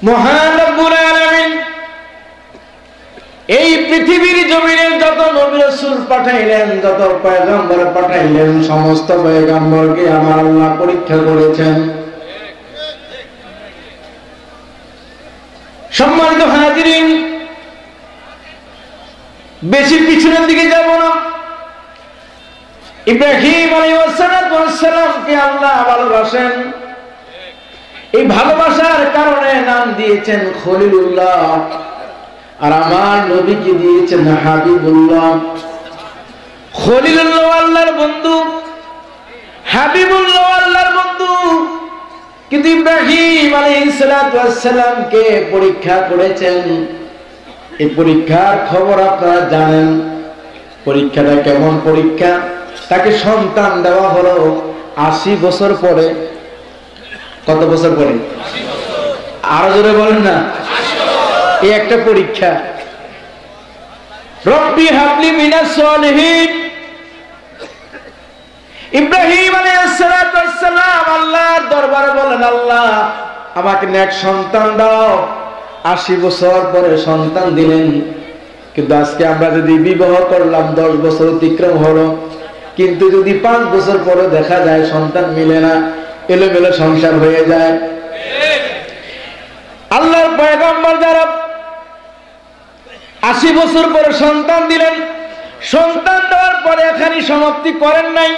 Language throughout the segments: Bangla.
মহান রব্বুল আলামিন এই পৃথিবীর জমিনে যত নবী রাসূল পাঠাইলেন, যত পয়গম্বর পাঠাইলেন, সমস্ত পয়গম্বরকে আমার আল্লাহ পরীক্ষা করেছেন। সম্মানিত হাজিরিন, বেশি পিছনের দিকে যাব না। ইব্রাহিম আলাইহিস সালামকে আল্লাহ ভালোবাসেন, এই ভালোবাসার কারণে নাম দিয়েছেন খলিলুল্লাহ, আর আমার নবীকে দিয়েছেন হাবিবুল্লাহ। খলিলুল্লাহ আল্লাহর বন্ধু, হাবিবুল্লাহ আল্লাহর বন্ধু। কিন্তু ইব্রাহিম আলাইহিস সালামকে পরীক্ষা করেছেন। এই পরীক্ষার খবর আপনারা জানেন। পরীক্ষাটা কেমন পরীক্ষা? তাকে সন্তান দেওয়া হলো 80 বছর পরে। কত বছর পরে? আরো জোরে বলেন না। এই একটা পরীক্ষা। রব্বি হাবলি মিনাস সলিহিন। ইব্রাহিম আলাইহিস সালাম আল্লাহর দরবারে বলেন, আল্লাহ আমাকে নেক সন্তান দাও। 80 বছর পরে সন্তান দিলেন। কিন্তু আজকে আমরা যদি বিবাহ করলাম, 10 বছর অতিক্রম হলো, কিন্তু যদি 5 বছর পরে দেখা যায় সন্তান মিলে না, এলোমেলো সংসার হয়ে যায়। আল্লাহর পয়গম্বর যারা 80 বছর পরে সন্তান দিলেন, সন্তান দেওয়ার পরে এখানে সমাপ্তি করেন নাই।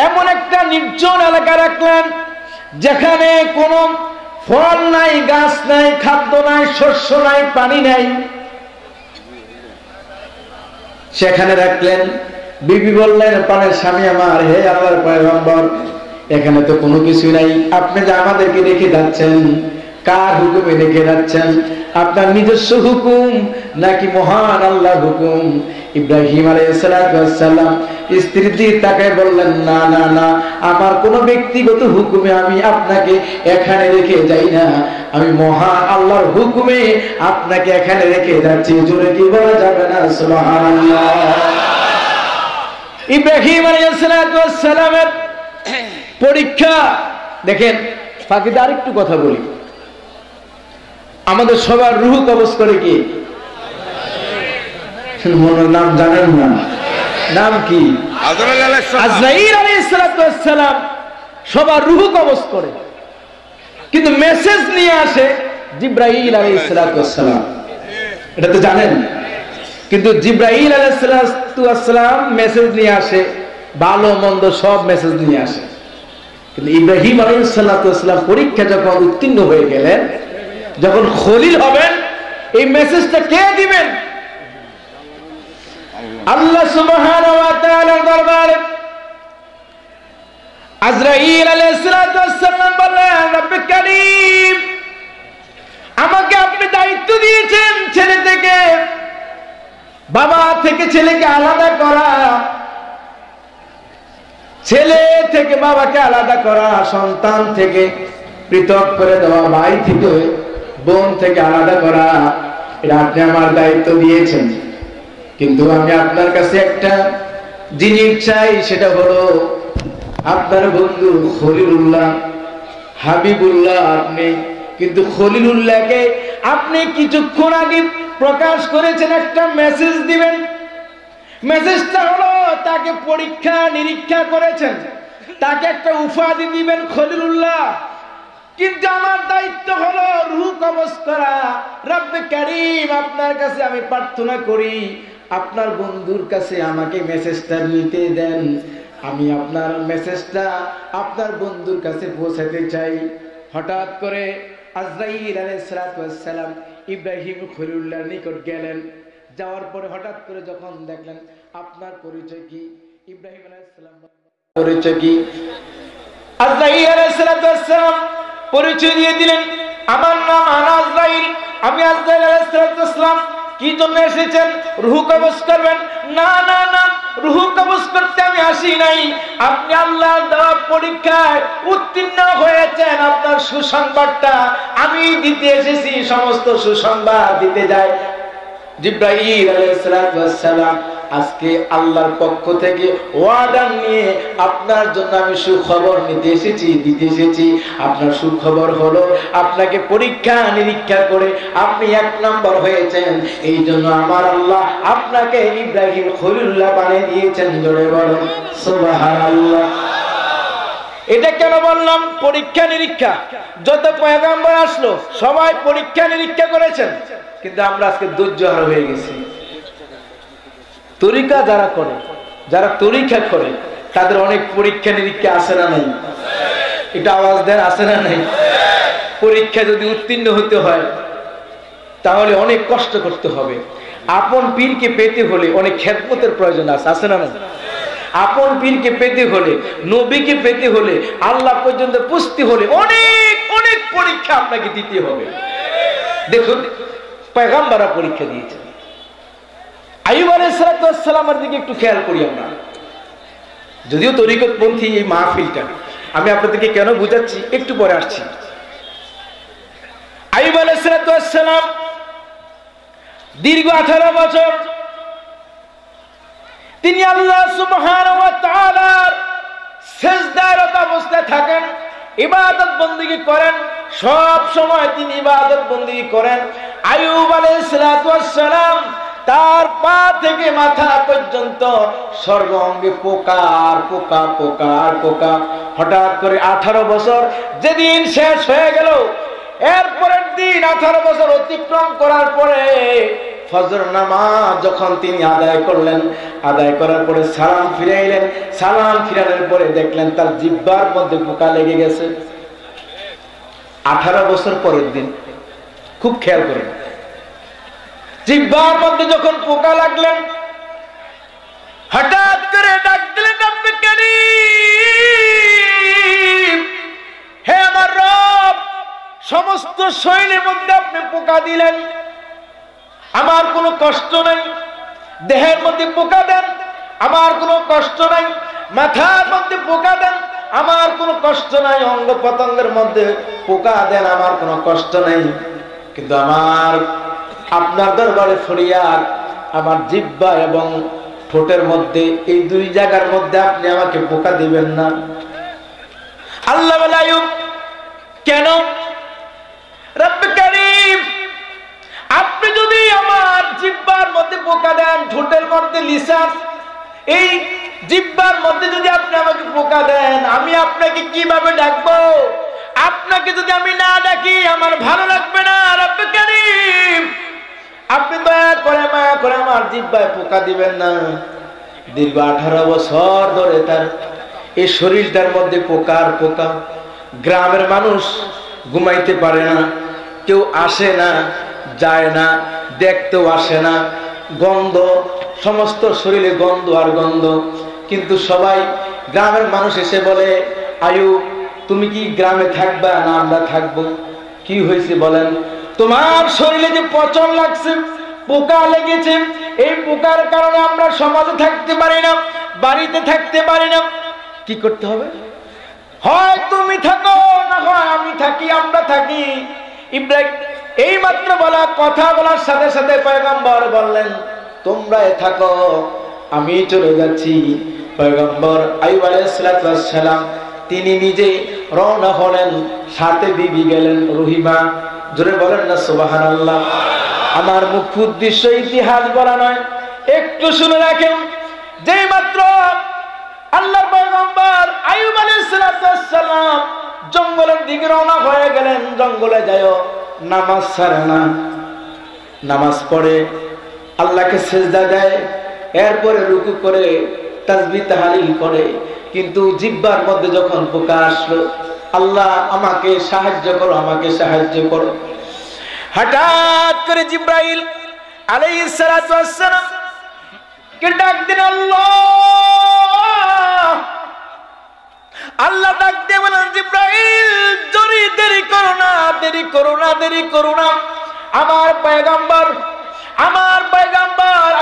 এমন একটা নির্জন এলাকা রাখলেন যেখানে কোনো ফল নাই, গাছ নাই, খাদ্য নাই, শস্য নাই, পানি নাই। সেখানে রাখলেন। বিবি বললেন, পানের স্বামী আমার, হে আল্লাহর পয়গম্বর, এখানে তো কোনো কিছু নাই, আপনি যে আমাদেরকে রেখে যাচ্ছেন, কার হুকুমে রেখে যাচ্ছেন? আপনার নিজস্ব হুকুম নাকি মহান আল্লাহর হুকুম? ইব্রাহিম আলাইহিস সালাম স্ত্রী তাকে বললেন, না না না, আমার কোনো ব্যক্তিগত হুকুমে আমি আপনাকে এখানে রেখে যাই না, আমি মহান আল্লাহর হুকুমে আপনাকে এখানে রেখে যাচ্ছি। জোরে কি বলা যাবে না সুবহানাল্লাহ? ইব্রাহিম আলাইহিস সালামের পরীক্ষা দেখেন। ফাঁকিতে আরেকটু কথা বলি, আমাদের সবার রূহ কবজ করে কি? নাম জানেন না? নাম কি? আজরাইল আলাইহিস সালাম সবার রূহ কবজ করে, কিন্তু মেসেজ নিয়ে আসে জিবরাইল আলাইহিস সালাম। এটা তো জানেন। কিন্তু জিবরাইল আলাইহিস সালাম মেসেজ নিয়ে আসে, ভালো মন্দ সব মেসেজ নিয়ে আসে। কিন্তু ইব্রাহিম আলাইহিস সালাম পরীক্ষা যখন উত্তীর্ণ হয়ে গেলেন, যখন খলিল হবেন, এই মেসেজটা কে দিবেন? আল্লাহ সুবহানাহু ওয়া তাআলার দরবারে আজরাইল আলাইহিস সালাম বললেন, রব্বে কারীম, আমাকে আপনি দায়িত্ব দিয়েছেন ছেলে থেকে, বাবা থেকে ছেলেকে আলাদা করা, ছেলে থেকে বাবাকে আলাদা করা, সন্তান থেকে পৃথক করে দেওয়া, ভাই থেকে বোন থেকে আলাদা করা, এটা আপনি আমার দায়িত্ব দিয়েছেন। কিন্তু আমি আপনার কাছে একটা জিনিস চাই, সেটা হলো আপনার বন্ধু খলিলুল্লাহ, হাবিবুল্লাহ আপনি। কিন্তু খলিলুল্লাহকে আপনি কিছুক্ষণ আগে প্রকাশ করেছেন একটা মেসেজ দিবেন। মেসেজটা হলো তাকে পরীক্ষা নিরীক্ষা করেছেন, তাকে একটা উপাধি দিবেন খলিলুল্লাহ। কিন্তু আমার দায়িত্ব হলো রূহ কবজ করা। রব্বে কারীম, আপনার কাছে আমি প্রার্থনা করি, আপনার বন্ধুর কাছে আমাকে মেসেজটা নিতে দেন। আমি আপনার মেসেজটা আপনার বন্ধুর কাছে পৌঁছাতে চাই। হঠাৎ করে আজরাইল আলাইহিস সালাম ইব্রাহিম খলিলুল্লাহর নিকট গেলেন। যাওয়ার পরে হঠাৎ করে যখন দেখলেন, আপনার পরিচয় কি? ইব্রাহিম আলাইহিস সালাম পরিচয় কি? আজরাইল আলাইহিস সালাম পরিচয় দিয়ে দিলেন, আমার নাম আজরাইল, আমি আজরাইল আলাইহিস সালাম। কি জন্য এসেছেন? রূহ কবজ করবেন? না না না, রূহ কবজ করতে আমি আসি নাই। আপনি আল্লাহর দেওয়া পরীক্ষায় উত্তীর্ণ হয়েছেন, আপনার সুসংবাদটা আমি দিতে এসেছি। সমস্ত সুসংবাদ দিতে যায় জিবরাইল আলাইহিস সালাম আজকে আল্লাহর পক্ষ থেকে ওয়াদা নিয়ে আপনার জন্য আমি সুখবর দিতে এসেছি। আপনার সুখবর হলো আপনাকে পরীক্ষা নিরীক্ষা করে আপনি 1 নম্বর হয়েছেন। এই জন্য আমার আল্লাহ আপনাকে ইব্রাহিম খলিলুল্লাহ বানিয়ে দিয়েছেন। জোরে বলেন সুবহানাল্লাহ। এটা কেন বললাম? পরীক্ষা নিরীক্ষা। যত পয়গম্বর আসলো সবাই পরীক্ষা নিরীক্ষা করেছেন, কিন্তু আমরা আজকে ধৈর্যহারা হয়ে গেছি। তরিকা যারা করে, যারা তরিকা করে, তাদের অনেক পরীক্ষা নিরীক্ষা আছে না নাই? এটা আওয়াজ দেন, আছে না নাই? পরীক্ষা যদি উত্তীর্ণ হতে হয় তাহলে অনেক কষ্ট করতে হবে। আপন পীরকে পেতে হলে অনেক খেদমতের প্রয়োজন আছে না নাই? আপন পীরকে পেতে হলে, নবীকে পেতে হলে, আল্লাহ পর্যন্ত পুষতে হলে অনেক অনেক পরীক্ষা আপনাকে দিতে হবে। দেখুন পয়গম্বররা পরীক্ষা দিয়েছেন। আইয়ুব আলাইহিস সালামের দিকে একটু খেয়াল করি আমরা। যদিও তরিকতপন্থী এই মাহফিলটা আমি আপনাদেরকে কেন বুঝাচ্ছি একটু পরে আসছি। আইয়ুব আলাইহিস সালাম দীর্ঘ 18 বছর তিনি আল্লাহ সুবহানাহু ওয়া তাআলার সিজদারত অবস্থায় থাকেন, ইবাদত বندگی করেন, সব সময় তিনি ইবাদত বندگی করেন। আইয়ুব আলাইহিস সালাম তার পা থেকে মাথা পর্যন্ত সর্বাঙ্গে পোকার পোকা পোকার পোকা। হঠাৎ করে 18 বছর যেদিন শেষ হয়ে গেল, এরপরের দিন 18 বছর অতিক্রম করার পরে ফজর নামাজ যখন তিনি আদায় করলেন, আদায় করার পরে সালাম ফিরাইলেন। সালাম ফিরানোর পরে দেখলেন তার জিহ্বার মধ্যে পোকা লেগে গেছে। 18 বছর পরের দিন, খুব খেয়াল করেন, জিহ্বার মধ্যে যখন পোকা লাগলেন, হঠাৎ করে ডাক দিলেন, রব্বে কারীম, হে আমার রব, সমস্ত শরীরের মধ্যে আপনি পোকা দিলেন, আমার কোনো কষ্ট নাই। দেহের মধ্যে পোকা দেন, আমার কোনো কষ্ট নাই। মাথার মধ্যে পোকা দেন, আমার কোনো কষ্ট নাই। অঙ্গ প্রত্যঙ্গের মধ্যে পোকা দেন, আমার কোনো কষ্ট নাই। কিন্তু আমার আপনার দরবারে ফরিয়াদ, আমার জিহ্বা এবং ঠোঁটের মধ্যে, এই 2 জায়গার মধ্যে আপনি আমাকে পোকা দিবেন না। আল্লাহ বলে, আইয়ুব কেন? রব্বে কারীম, আপনি যদি আমার জিহ্বার মধ্যে পোকা দেন, ঠোঁটের মধ্যে লিসান, এই জিহ্বার মধ্যে যদি আপনি আমাকে পোকা দেন, আমি আপনাকে কিভাবে ডাকবো? আপনাকে যদি আমি না ডাকি আমার ভালো লাগবে না। রব্বে কারীম, আপনি দয়া করে মায়া করে আমার জিহ্বায় পোকা দিবেন না। দীর্ঘ 18 বছর ধরে তার এই শরীরটার মধ্যে পোকার পোকা। গ্রামের মানুষ ঘুমাইতে পারে না, কেউ আসে না, যায় না, দেখতেও আসে না। গন্ধ, সমস্ত শরীরে গন্ধ আর গন্ধ। কিন্তু সবাই, গ্রামের মানুষ এসে বলে, আইয়ুব তুমি কি গ্রামে থাকবা না আমরা থাকবো? কি হয়েছে বলেন? তোমার শরীরে যে পচন লাগছে, পোকা লেগেছে, এই পোকার কারণে আমরা সমাজে থাকতে পারি না, বাড়িতে থাকতে পারি না। কি করতে হবে? হয় তুমি থাকো, না হয় আমি থাকি, আমরা থাকি। ইব্রাহিম এই মাত্র বলা, কথা বলার সাথে সাথে পয়গম্বর বললেন, তোমরা থাকো, আমি চলে যাচ্ছি। পয়গম্বর আইয়ুব আলাইহিস সালাম তিনি নিজে রওনা হলেন, সাথে বিবি গেলেন রহিমা। জোরে বলেন না সুবহানাল্লাহ। আমার মুখ্য উদ্দেশ্য ইতিহাস বলা নয়, একটু শুনে রাখেন। যেই মাত্র আল্লাহর পয়গম্বর আইয়ুব আলাইহিস সালাম জঙ্গলের দিকে রওনা হয়ে গেলেন, জঙ্গলে যায় নামাজ ছাড়ে না, নামাজ পড়ে, আল্লাহকে সিজদা দেয়, এরপরে রুকু করে তাসবিহ তাহলিল করে। কিন্তু জিহ্বার মধ্যে যখন পোকা আসলো, আল্লাহ আমাকে সাহায্য করো, আমাকে সাহায্য করো। হঠাৎ করে জিবরাইল আলাইহিস সালাম কে ডাক দিন, আল্লাহ। আল্লাহ ডাক দিয়ে বলেন, জিবরাইল জোরে দেরি করো না, দেরি করো না, দেরি করো না। আমার পয়গম্বর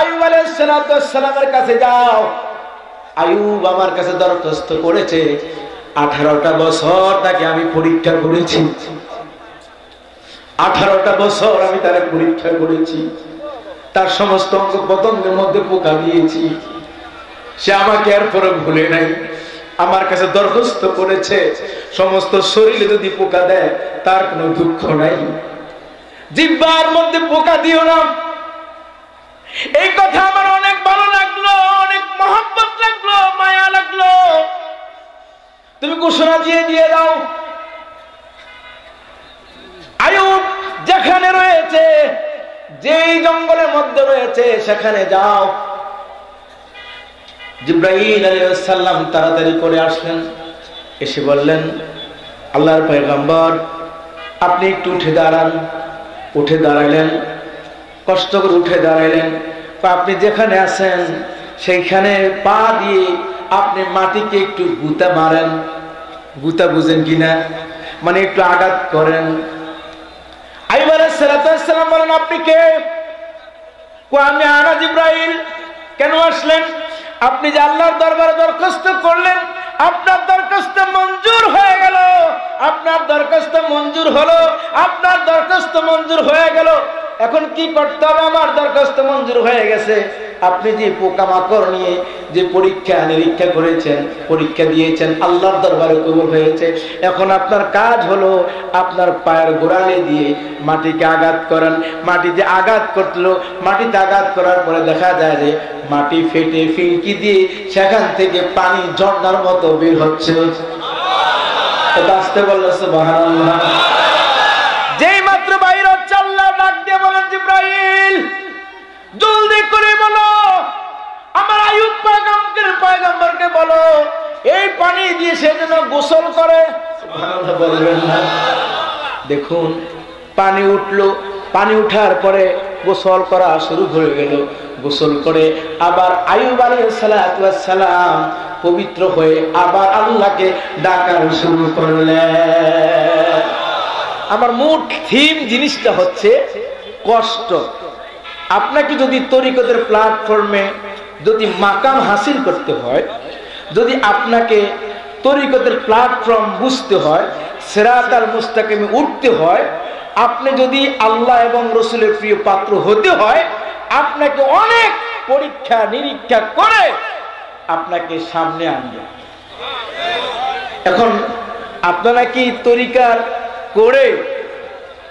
আইয়ুব আলাইহিস সালামের কাছে যাও। আইয়ুব আমার কাছে দরখাস্ত করেছে, 18টা বছর তাকে আমি পরীক্ষা করেছি, 18টা বছর আমি তারে পরীক্ষা করেছি। তার সমস্ত অঙ্গ প্রত্যঙ্গের মধ্যে পোকা দিয়েছি, সে আমাকে এরপরে ভুলে নাই, আমার কাছে দরখাস্ত করেছে সমস্ত শরীরে যদি পোকা দেয় তার কোনো দুঃখ নাই, জিহ্বার মধ্যে পোকা দিও না। এই কথা আমার অনেক ভালো লাগলো, অনেক মহব্বত লাগলো, মায়া লাগলো। তুমি ঘোষণা দিয়ে দাও, আইয়ুব যেখানে রয়েছে, যেই জঙ্গলের মধ্যে রয়েছে সেখানে যাও। জিবরাইল আলাইহিস সালাম তাড়াতাড়ি করে আসলেন, এসে বললেন, আল্লাহর পয়গম্বর আপনি একটু উঠে দাঁড়ান। উঠে দাঁড়াইলেন, কষ্ট করে উঠে দাঁড়াইলেন। আপনি যেখানে আছেন সেইখানে পা দিয়ে আপনি মাটিকে একটু গুতা মারেন। গুতা বুঝেন কিনা? মানে একটু আঘাত করেন। আইয়ুব আলাইহিস সালাম বলেন, আপনি কে? আমি আনা জিবরাইল। কেন আসলেন? আপনি যে আল্লাহর দরবারে দরখাস্ত করলেন, আপনার দরখাস্ত মঞ্জুর হয়ে গেল। আপনার দরখাস্ত মঞ্জুর হলো, আপনার দরখাস্ত মঞ্জুর হয়ে গেল। এখন কি করতে হবে? আমার দরখাস্ত মঞ্জুর হয়ে গেছে। আপনি যে পোকামাকড় নিয়ে যে পরীক্ষা নিরীক্ষা করেছেন, পরীক্ষা দিয়েছেন, আল্লাহর দরবারে কবুল হয়েছে। এখন আপনার কাজ হলো আপনার পায়ের গোড়ালি দিয়ে মাটিকে আঘাত করেন। মাটিতে আঘাত করলো, মাটিতে আঘাত করার পরে দেখা যায় যে মাটি ফেটে ফিনকি দিয়ে সেখান থেকে পানি ঝর্ণার মতো বের হচ্ছে। আসতে বলল সুবহানাল্লাহ। যেই মাত্র বাইরে হচ্ছে, আল্লাহ ডাক দিয়ে বলেন, জিবরাইল জলদি করে বলো আমার আইয়ুব পয়গম্বরকে বলো এই পানি দিয়ে সে যেন গোসল করে। সুবহানাল্লাহ বলবেন না? দেখুন পানি উঠলো, পানি উঠার পরে গোসল করা শুরু হয়ে গেল। গোসল করে আবার আইয়ুব আলাইহিস সালাম পবিত্র হয়ে আবার আল্লাহকে ডাকা শুরু করলেন। আমার মূল থিম জিনিসটা হচ্ছে কষ্ট। আপনাকে যদি তরিকতের প্ল্যাটফর্মে যদি মাকাম হাসিল করতে হয়, যদি আপনাকে তরিকতের প্ল্যাটফর্ম বুঝতে হয়, সিরাতাল মুস্তাকিমে উঠতে হয়, আপনি যদি আল্লাহ এবং রাসূলের প্রিয় পাত্র হতে হয়, আপনাকে অনেক পরীক্ষা নিরীক্ষা করে আপনাকে সামনে আনবে। এখন আপনারা কি তরিকার করে,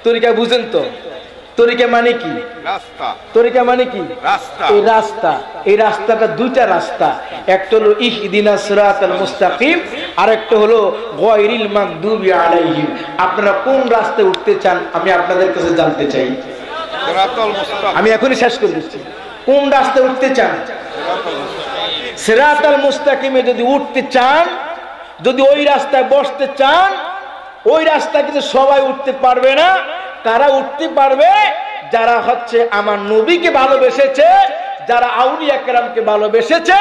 তরিকা বুঝেন তো? তরিকা মানে কি? রাস্তা। তরিকা মানে কি? রাস্তা। এই রাস্তা, এই রাস্তাটা দুইটা রাস্তা। একটা হলো ইহদিনাস সিরাতাল মুস্তাকিম, আর একটা হলো গায়রিল মাগদুবি আলাইহিম। আপনারা কোন রাস্তায় উঠতে চান আমি আপনাদের কাছে জানতে চাই। সিরাতাল মুস্তাকিম। আমি এখনই শেষ করে দিচ্ছি। কোন রাস্তায় উঠতে চান? সিরাতাল মুস্তাকিমে যদি উঠতে চান, যদি ওই রাস্তায় বসতে চান, ওই রাস্তায় কিন্তু সবাই উঠতে পারবে না। কারা উঠতে পারবে? যারা হচ্ছে আমার নবীকে ভালোবেসেছে, যারা আউলিয়া কেরামকে ভালোবেসেছে,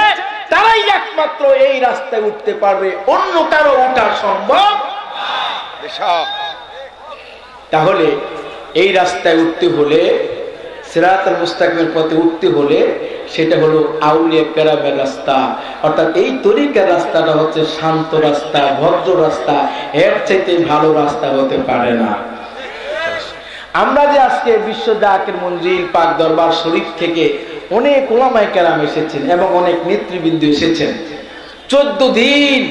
তারাই একমাত্র এই রাস্তায় উঠতে পারবে। অন্য কারো ওঠা সম্ভব। তাহলে এই রাস্তায় উঠতে হলে, সিরাতাল মুস্তাকিমের পথে উঠতে হলে, সেটা হলো আউলিয়া কেরামের রাস্তা। অর্থাৎ এই তরিকার রাস্তাটা হচ্ছে শান্ত রাস্তা, ভদ্র রাস্তা। এর চাইতে ভালো রাস্তা হতে পারে না। আমরা যে আজকে বিশ্ব জাকির মঞ্জিল পাক দরবার শরীফ থেকে অনেক উলামায়ে কেরাম এসেছেন এবং অনেক নেতৃবৃন্দ এসেছেন। 14 দিন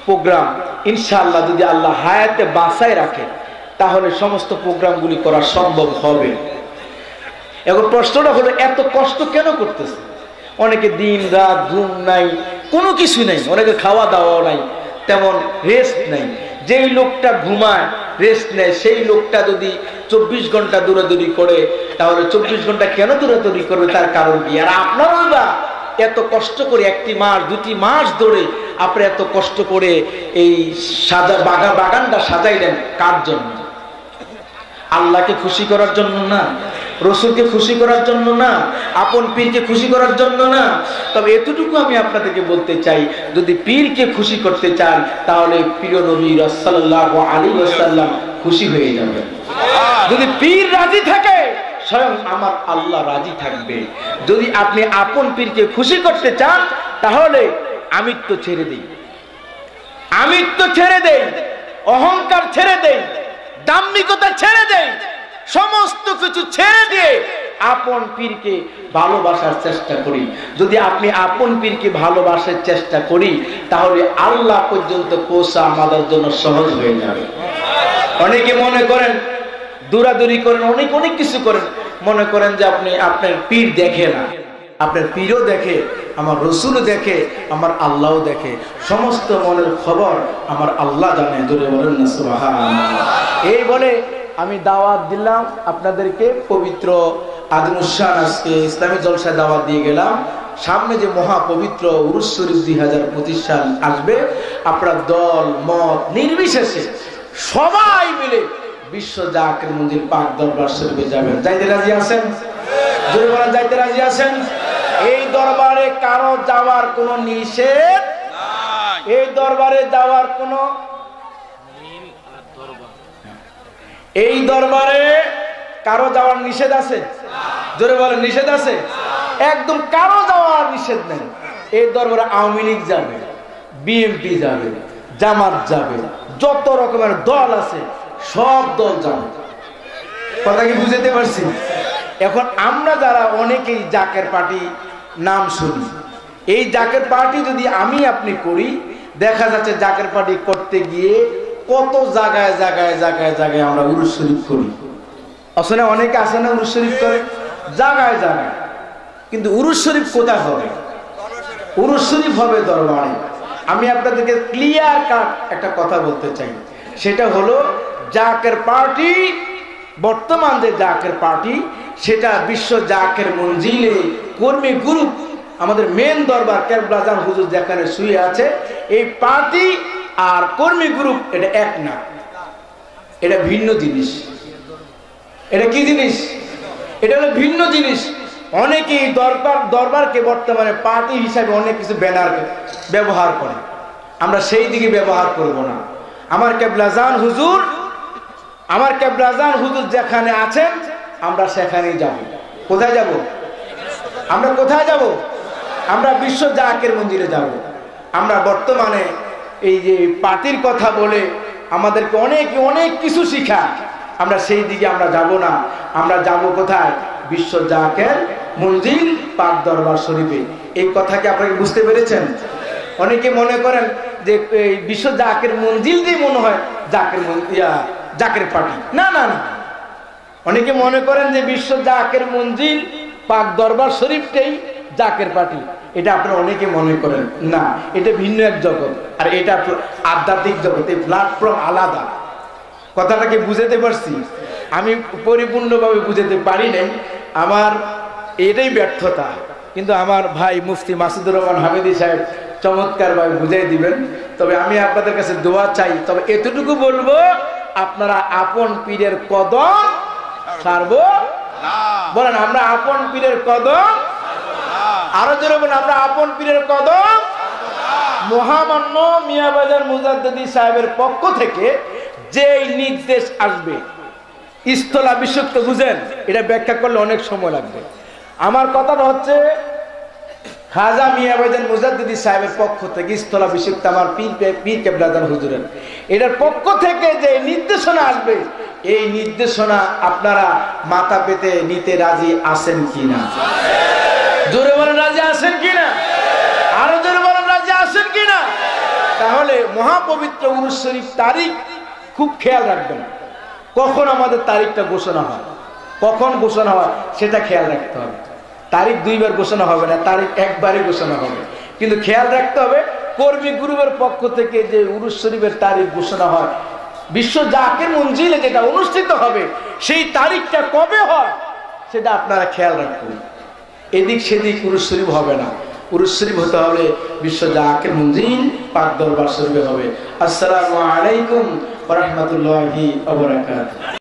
প্রোগ্রাম, ইনশাআল্লাহ যদি আল্লাহ হায়াতে বাঁচায় রাখে তাহলে সমস্ত প্রোগ্রামগুলি করা সম্ভব হবে। এখন প্রশ্নটা হলো, এত কষ্ট কেন করতেছে? অনেকে দিন রাত ঘুম নাই, কোনো কিছু নাই, অনেকে খাওয়া দাওয়া নাই, তেমন রেস্ট নাই। যেই লোকটা ঘুমায়, রেস্ট নেয়, সেই লোকটা যদি 24 ঘন্টা দৌড়াদৌড়ি করে, তাহলে 24 ঘন্টা কেন দৌড়াদৌড়ি করবে? তার কারণ কি? আর আপনারাও বা এত কষ্ট করে 1 মাস 2 মাস ধরে আপনি এত কষ্ট করে এই বাগানটা সাজাইলেন কার জন্য? আল্লাহকে খুশি করার জন্য না, রসুলকে খুশি করার জন্য না, আপন পীরকে খুশি করার জন্য না। তবে এতটুকু আমি আপনাদেরকে বলতে চাই, যদি পীরকে খুশি করতে চান তাহলে প্রিয় নবী সাল্লাল্লাহু আলাইহি ওয়াসাল্লাম খুশি হয়ে যাবেন। যদি পীর রাজি থাকে, স্বয়ং আমার আল্লাহ রাজি থাকবে। যদি আপনি আপন পীরকে খুশি করতে চান তাহলে আমিত্ব ছেড়ে দেই, আমিত্ব ছেড়ে দেই, অহংকার ছেড়ে দেই, দাম্ভিকতা ছেড়ে দেই, সমস্ত কিছু ছেড়ে দিয়ে আপন পীরকে ভালোবাসার চেষ্টা করি। যদি আপনি আপন পীরকে ভালোবাসার চেষ্টা করি, তাহলে আল্লাহ পর্যন্ত পৌঁছা আমাদের জন্য সহজ হয়ে যাবে। অনেকে মনে করেন দৌড়াদৌড়ি করেন, অনেক কিছু করেন, মনে করেন যে আপনি আপনার পীর দেখে না। আপনার পীরও দেখে, আমার রসুলও দেখে, আমার আল্লাহও দেখে। সমস্ত মনের খবর আমার আল্লাহ জানে। জোরে বলেন না সুবহানাল্লাহ। এই বলে আমি দাওয়াত দিলাম আপনাদেরকে, পবিত্র আদিমুসান আজকে ইসলামী জলসায় দাওয়াত দিয়ে গেলাম। সামনে যে মহাপবিত্র উরুস শরীফ 2025 সাল আসবে, আপনারা দল মত নির্বিশেষে সবাই মিলে বিশ্ব জাকির মঞ্জিল পাক দরবার শরীফে যাবেন। যাইতে রাজি আছেন? জোরে বলেন, যাইতে রাজি আছেন? এই দরবারে কারো যাওয়ার কোনো নিষেধ নাই। এই দরবারে যাওয়ার কোনো, এই দরবারে কারো যাওয়ার নিষেধ আছে? জোরে বলেন, নিষেধ আছে? একদম কারো যাওয়ার নিষেধ নেই। এই দরবারে আওয়ামী লীগ যাবে, বিএনপি যাবে, জামাত যাবে, যত রকমের দল আছে সব দল যাবে। কথা কি বুঝতে পারছি? এখন আমরা যারা অনেকেই জাকের পার্টি নাম শুনি, এই জাকের পার্টি যদি আমি আপনি করি, দেখা যাচ্ছে জাকের পার্টি করতে গিয়ে কত জায়গায় জায়গায় জায়গায় জায়গায় আমরা উরুস শরীফ করি। আসলে অনেকে আসে না উরুস শরীফ করে জায়গায় জায়গায়, কিন্তু উরুস শরীফ কোথায় হবে? উরুস শরীফ হবে দরবারে। আমি আপনাদেরকে ক্লিয়ার কাট একটা কথা বলতে চাই, সেটা হলো জাকের পার্টি, বর্তমান যে জাকের পার্টি, সেটা বিশ্ব জাকের মঞ্জিলে কর্মী গ্রুপ, আমাদের মেন দরবার কেবলাজান হুজুর যেখানে শুয়ে আছে, এই পার্টি আর কর্মী গ্রুপ এটা এক না, এটা ভিন্ন জিনিস। এটা কি জিনিস? এটা হলো ভিন্ন জিনিস। অনেকেই দরবারকে বর্তমানে পার্টি হিসাবে অনেক কিছু ব্যানার ব্যবহার করে, আমরা সেই দিকে ব্যবহার করব না। আমার কেবলাজান হুজুর যেখানে আছেন আমরা সেখানেই যাব। কোথায় যাব? আমরা কোথায় যাব? আমরা বিশ্ব জাকের মঞ্জিলে যাব। আমরা বর্তমানে এই যে পার্টির কথা বলে আমাদেরকে অনেক কিছু শিখায়, আমরা সেই দিকে আমরা যাব না। আমরা যাব কোথায়? বিশ্ব জাকের মঞ্জিল পাক দরবার শরীফে। এই কথা কি আপনারা বুঝতে পেরেছেন? অনেকে মনে করেন যে বিশ্ব জাকের মঞ্জিল দিয়ে মনে হয় জাকের পার্টি। না না না, অনেকে মনে করেন যে বিশ্ব জাকের মঞ্জিল পাক দরবার শরীফটাই জাকের পার্টি। এটা আপনারা অনেকে মনে করেন, না, এটা ভিন্ন এক জগৎ, আর এটা আধ্যাত্মিক জগৎ। এই প্ল্যাটফর্ম আলাদা। কথাটাকে বুঝাতে পারছি? আমি পরিপূর্ণভাবে বুঝাতে পারি নাই, আমার এটাই ব্যর্থতা। কিন্তু আমার ভাই মুফতি মাসুদুর রহমান হামিদি সাহেব চমৎকার ভাবে বুঝাই দিবেন। তবে আমি আপনাদের কাছে দোয়া চাই। তবে এতটুকু বলবো, আপনারা আপন পীরের কদম ছাড়বো না। বলেন, আমরা আপন পীরের কদম, আরো জোরে বলেন, আমরা আপন পীরের কদম। মহামান্য মিয়াবাজার মুজাদ্দিদি সাহেবের পক্ষ থেকে যেই নির্দেশ আসবে, স্থলাভিষিক্ত, বুঝেন, এটা ব্যাখ্যা করলে অনেক সময় লাগবে। আমার কথাটা হচ্ছে, খাজা মিয়াবাজার মুজাদ্দিদি সাহেবের পক্ষ থেকে স্থলাভিষিক্ত আমার পীর কেবলাজান হুজুরের, এটার পক্ষ থেকে যে নির্দেশনা আসবে, এই নির্দেশনা আপনারা মাথা পেতে নিতে রাজি আছেন কিনা? জোরে বলেন, রাজি আছেন কিনা? আরো জোরে বলেন, রাজি আছেন কিনা? তাহলে মহাপবিত্র উরুস শরীফ তারিখ খুব খেয়াল রাখবেন। কখন আমাদের তারিখটা ঘোষণা হয়, কখন ঘোষণা হয় সেটা খেয়াল রাখতে হবে। তারিখ দুইবার ঘোষণা হবে না, তারিখ একবারই ঘোষণা হবে। কিন্তু খেয়াল রাখতে হবে, কর্মী গ্রুপের পক্ষ থেকে যে উরুস শরীফের তারিখ ঘোষণা হয়, বিশ্ব জাকির মঞ্জিলে যেটা অনুষ্ঠিত হবে, সেই তারিখটা কবে হয় সেটা আপনারা খেয়াল রাখবেন। এদিক সেদিক উরুস শরীফ হবে না। উরুস শরীফ হতে হলে বিশ্ব জাকির মঞ্জিল পাক দরবার শরীফে হবে। আসসালামু আলাইকুম ওয়া রাহমাতুল্লাহি ওয়া বারাকাতুহু।